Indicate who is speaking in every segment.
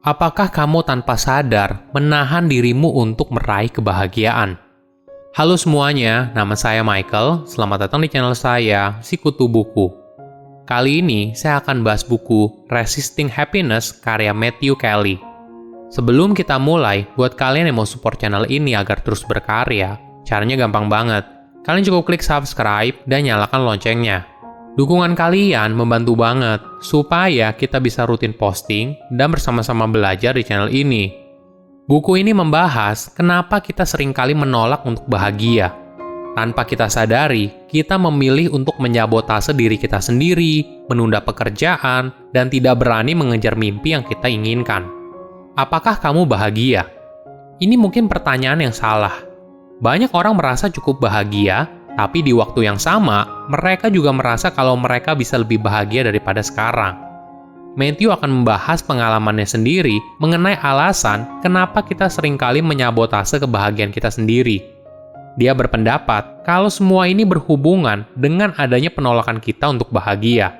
Speaker 1: Apakah kamu tanpa sadar menahan dirimu untuk meraih kebahagiaan? Halo semuanya, nama saya Michael. Selamat datang di channel saya, Sikutu Buku. Kali ini saya akan bahas buku Resisting Happiness karya Matthew Kelly. Sebelum kita mulai, buat kalian yang mau support channel ini agar terus berkarya, caranya gampang banget. Kalian cukup klik subscribe dan nyalakan loncengnya. Dukungan kalian membantu banget supaya kita bisa rutin posting dan bersama-sama belajar di channel ini. Buku ini membahas kenapa kita seringkali menolak untuk bahagia. Tanpa kita sadari, kita memilih untuk menyabotase diri kita sendiri, menunda pekerjaan, dan tidak berani mengejar mimpi yang kita inginkan. Apakah kamu bahagia? Ini mungkin pertanyaan yang salah. Banyak orang merasa cukup bahagia, tapi di waktu yang sama, mereka juga merasa kalau mereka bisa lebih bahagia daripada sekarang. Matthew akan membahas pengalamannya sendiri mengenai alasan kenapa kita seringkali menyabotase kebahagiaan kita sendiri. Dia berpendapat kalau semua ini berhubungan dengan adanya penolakan kita untuk bahagia.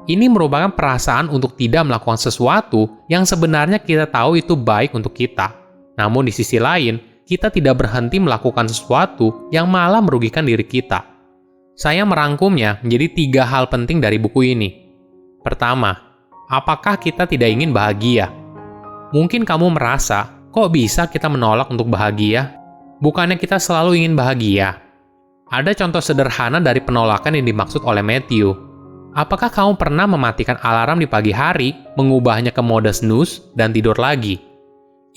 Speaker 1: Ini merupakan perasaan untuk tidak melakukan sesuatu yang sebenarnya kita tahu itu baik untuk kita. Namun di sisi lain, kita tidak berhenti melakukan sesuatu yang malah merugikan diri kita. Saya merangkumnya menjadi 3 hal penting dari buku ini. Pertama, apakah kita tidak ingin bahagia? Mungkin kamu merasa, kok bisa kita menolak untuk bahagia? Bukannya kita selalu ingin bahagia? Ada contoh sederhana dari penolakan yang dimaksud oleh Matthew. Apakah kamu pernah mematikan alarm di pagi hari, mengubahnya ke mode snooze, dan tidur lagi?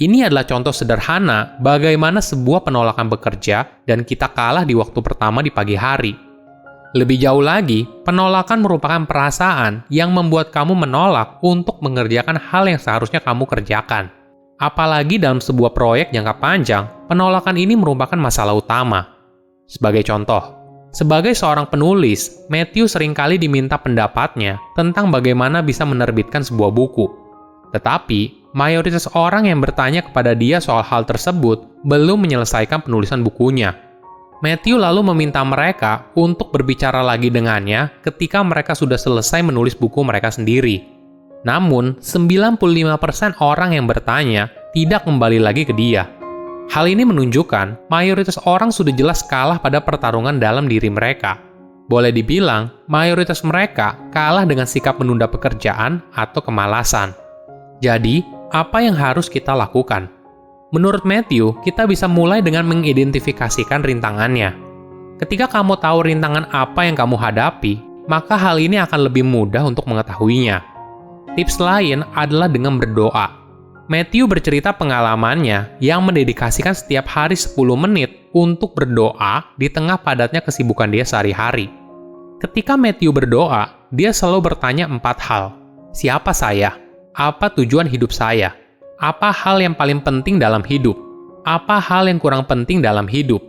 Speaker 1: Ini adalah contoh sederhana bagaimana sebuah penolakan bekerja dan kita kalah di waktu pertama di pagi hari. Lebih jauh lagi, penolakan merupakan perasaan yang membuat kamu menolak untuk mengerjakan hal yang seharusnya kamu kerjakan. Apalagi dalam sebuah proyek jangka panjang, penolakan ini merupakan masalah utama. Sebagai contoh, sebagai seorang penulis, Matthew seringkali diminta pendapatnya tentang bagaimana bisa menerbitkan sebuah buku. Tetapi, mayoritas orang yang bertanya kepada dia soal hal tersebut belum menyelesaikan penulisan bukunya. Matthew lalu meminta mereka untuk berbicara lagi dengannya ketika mereka sudah selesai menulis buku mereka sendiri. Namun, 95% orang yang bertanya tidak kembali lagi ke dia. Hal ini menunjukkan mayoritas orang sudah jelas kalah pada pertarungan dalam diri mereka. Boleh dibilang, mayoritas mereka kalah dengan sikap menunda pekerjaan atau kemalasan. Jadi, apa yang harus kita lakukan? Menurut Matthew, kita bisa mulai dengan mengidentifikasikan rintangannya. Ketika kamu tahu rintangan apa yang kamu hadapi, maka hal ini akan lebih mudah untuk mengetahuinya. Tips lain adalah dengan berdoa. Matthew bercerita pengalamannya yang mendedikasikan setiap hari 10 menit untuk berdoa di tengah padatnya kesibukan dia sehari-hari. Ketika Matthew berdoa, dia selalu bertanya 4 hal. Siapa saya? Apa tujuan hidup saya? Apa hal yang paling penting dalam hidup? Apa hal yang kurang penting dalam hidup?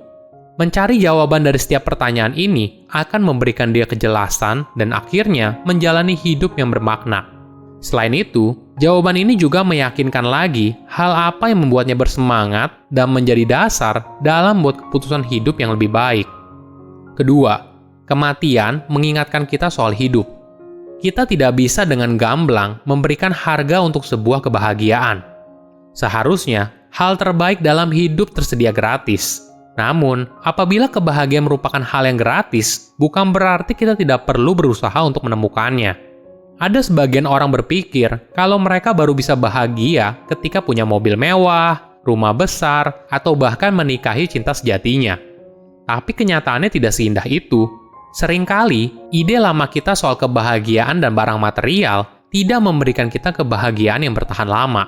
Speaker 1: Mencari jawaban dari setiap pertanyaan ini akan memberikan dia kejelasan dan akhirnya menjalani hidup yang bermakna. Selain itu, jawaban ini juga meyakinkan lagi hal apa yang membuatnya bersemangat dan menjadi dasar dalam membuat keputusan hidup yang lebih baik. Kedua, kematian mengingatkan kita soal hidup. Kita tidak bisa dengan gamblang memberikan harga untuk sebuah kebahagiaan. Seharusnya, hal terbaik dalam hidup tersedia gratis. Namun, apabila kebahagiaan merupakan hal yang gratis, bukan berarti kita tidak perlu berusaha untuk menemukannya. Ada sebagian orang berpikir kalau mereka baru bisa bahagia ketika punya mobil mewah, rumah besar, atau bahkan menikahi cinta sejatinya. Tapi kenyataannya tidak seindah itu. Seringkali, ide lama kita soal kebahagiaan dan barang material tidak memberikan kita kebahagiaan yang bertahan lama.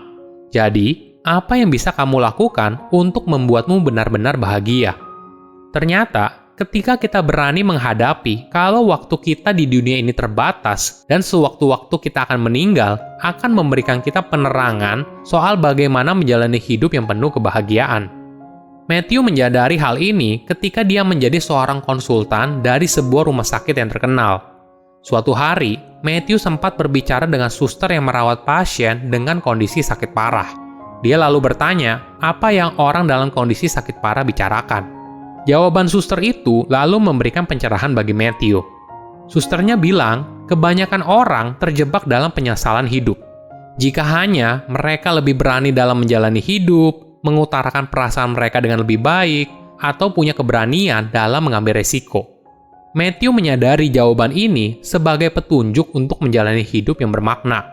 Speaker 1: Jadi, apa yang bisa kamu lakukan untuk membuatmu benar-benar bahagia? Ternyata, ketika kita berani menghadapi kalau waktu kita di dunia ini terbatas dan sewaktu-waktu kita akan meninggal, akan memberikan kita penerangan soal bagaimana menjalani hidup yang penuh kebahagiaan. Matthew menyadari hal ini ketika dia menjadi seorang konsultan dari sebuah rumah sakit yang terkenal. Suatu hari, Matthew sempat berbicara dengan suster yang merawat pasien dengan kondisi sakit parah. Dia lalu bertanya, apa yang orang dalam kondisi sakit parah bicarakan? Jawaban suster itu lalu memberikan pencerahan bagi Matthew. Susternya bilang, kebanyakan orang terjebak dalam penyesalan hidup. Jika hanya mereka lebih berani dalam menjalani hidup, mengutarakan perasaan mereka dengan lebih baik, atau punya keberanian dalam mengambil resiko. Matthew menyadari jawaban ini sebagai petunjuk untuk menjalani hidup yang bermakna.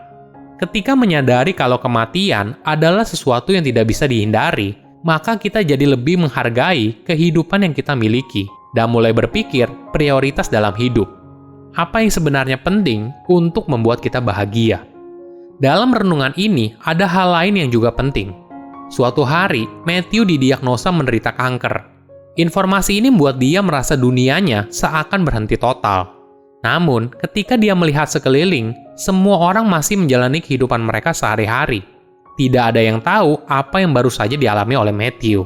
Speaker 1: Ketika menyadari kalau kematian adalah sesuatu yang tidak bisa dihindari, maka kita jadi lebih menghargai kehidupan yang kita miliki dan mulai berpikir prioritas dalam hidup. Apa yang sebenarnya penting untuk membuat kita bahagia? Dalam renungan ini, ada hal lain yang juga penting. Suatu hari, Matthew didiagnosa menderita kanker. Informasi ini membuat dia merasa dunianya seakan berhenti total. Namun, ketika dia melihat sekeliling, semua orang masih menjalani kehidupan mereka sehari-hari. Tidak ada yang tahu apa yang baru saja dialami oleh Matthew.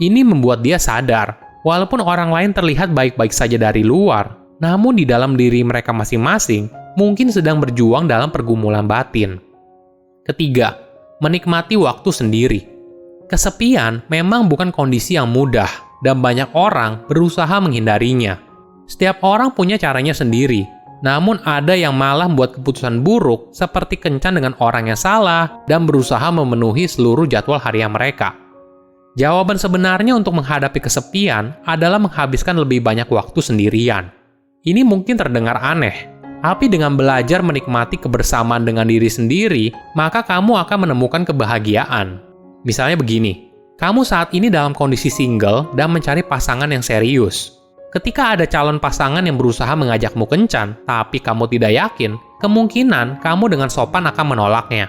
Speaker 1: Ini membuat dia sadar, walaupun orang lain terlihat baik-baik saja dari luar, namun di dalam diri mereka masing-masing mungkin sedang berjuang dalam pergumulan batin. Ketiga, menikmati waktu sendiri. Kesepian memang bukan kondisi yang mudah, dan banyak orang berusaha menghindarinya. Setiap orang punya caranya sendiri, namun ada yang malah membuat keputusan buruk seperti kencan dengan orang yang salah dan berusaha memenuhi seluruh jadwal harian mereka. Jawaban sebenarnya untuk menghadapi kesepian adalah menghabiskan lebih banyak waktu sendirian. Ini mungkin terdengar aneh, tapi dengan belajar menikmati kebersamaan dengan diri sendiri, maka kamu akan menemukan kebahagiaan. Misalnya begini, kamu saat ini dalam kondisi single dan mencari pasangan yang serius. Ketika ada calon pasangan yang berusaha mengajakmu kencan, tapi kamu tidak yakin, kemungkinan kamu dengan sopan akan menolaknya.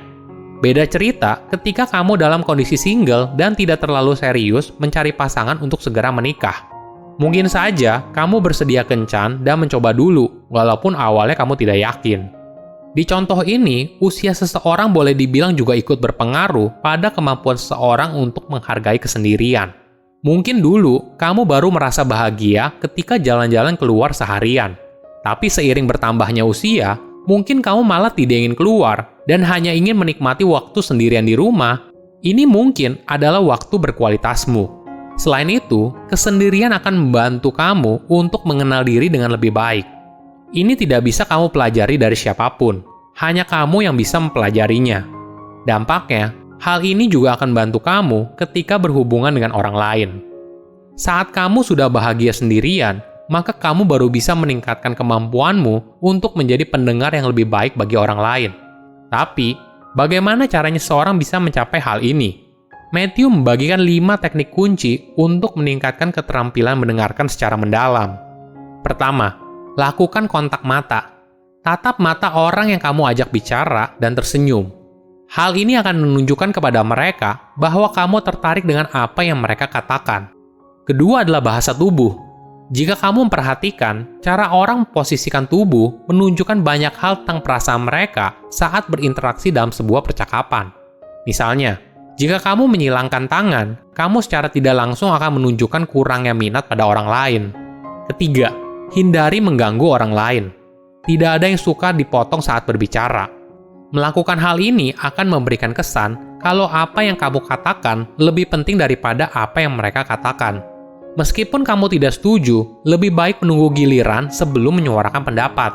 Speaker 1: Beda cerita ketika kamu dalam kondisi single dan tidak terlalu serius mencari pasangan untuk segera menikah. Mungkin saja kamu bersedia kencan dan mencoba dulu, walaupun awalnya kamu tidak yakin. Di contoh ini, usia seseorang boleh dibilang juga ikut berpengaruh pada kemampuan seseorang untuk menghargai kesendirian. Mungkin dulu, kamu baru merasa bahagia ketika jalan-jalan keluar seharian. Tapi seiring bertambahnya usia, mungkin kamu malah tidak ingin keluar dan hanya ingin menikmati waktu sendirian di rumah. Ini mungkin adalah waktu berkualitasmu. Selain itu, kesendirian akan membantu kamu untuk mengenal diri dengan lebih baik. Ini tidak bisa kamu pelajari dari siapapun, hanya kamu yang bisa mempelajarinya. Dampaknya, hal ini juga akan bantu kamu ketika berhubungan dengan orang lain. Saat kamu sudah bahagia sendirian, maka kamu baru bisa meningkatkan kemampuanmu untuk menjadi pendengar yang lebih baik bagi orang lain. Tapi, bagaimana caranya seorang bisa mencapai hal ini? Matthew membagikan 5 teknik kunci untuk meningkatkan keterampilan mendengarkan secara mendalam. Pertama, lakukan kontak mata. Tatap mata orang yang kamu ajak bicara dan tersenyum. Hal ini akan menunjukkan kepada mereka bahwa kamu tertarik dengan apa yang mereka katakan. Kedua adalah bahasa tubuh. Jika kamu memperhatikan, cara orang memposisikan tubuh menunjukkan banyak hal tentang perasaan mereka saat berinteraksi dalam sebuah percakapan. Misalnya, jika kamu menyilangkan tangan, kamu secara tidak langsung akan menunjukkan kurangnya minat pada orang lain. Ketiga, hindari mengganggu orang lain. Tidak ada yang suka dipotong saat berbicara. Melakukan hal ini akan memberikan kesan kalau apa yang kamu katakan lebih penting daripada apa yang mereka katakan. Meskipun kamu tidak setuju, lebih baik menunggu giliran sebelum menyuarakan pendapat.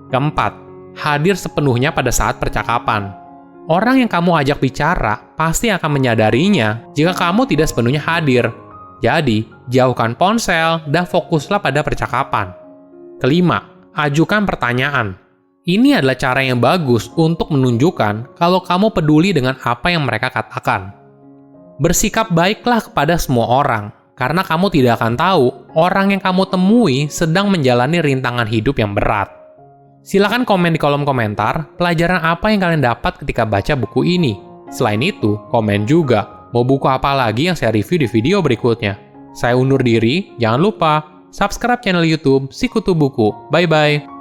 Speaker 1: Keempat, hadir sepenuhnya pada saat percakapan. Orang yang kamu ajak bicara pasti akan menyadarinya jika kamu tidak sepenuhnya hadir. Jadi, jauhkan ponsel dan fokuslah pada percakapan. Kelima, ajukan pertanyaan. Ini adalah cara yang bagus untuk menunjukkan kalau kamu peduli dengan apa yang mereka katakan. Bersikap baiklah kepada semua orang, karena kamu tidak akan tahu orang yang kamu temui sedang menjalani rintangan hidup yang berat. Silakan komen di kolom komentar pelajaran apa yang kalian dapat ketika baca buku ini. Selain itu, komen juga mau buku apa lagi yang saya review di video berikutnya. Saya undur diri, jangan lupa subscribe channel YouTube Sikutu Buku. Bye-bye!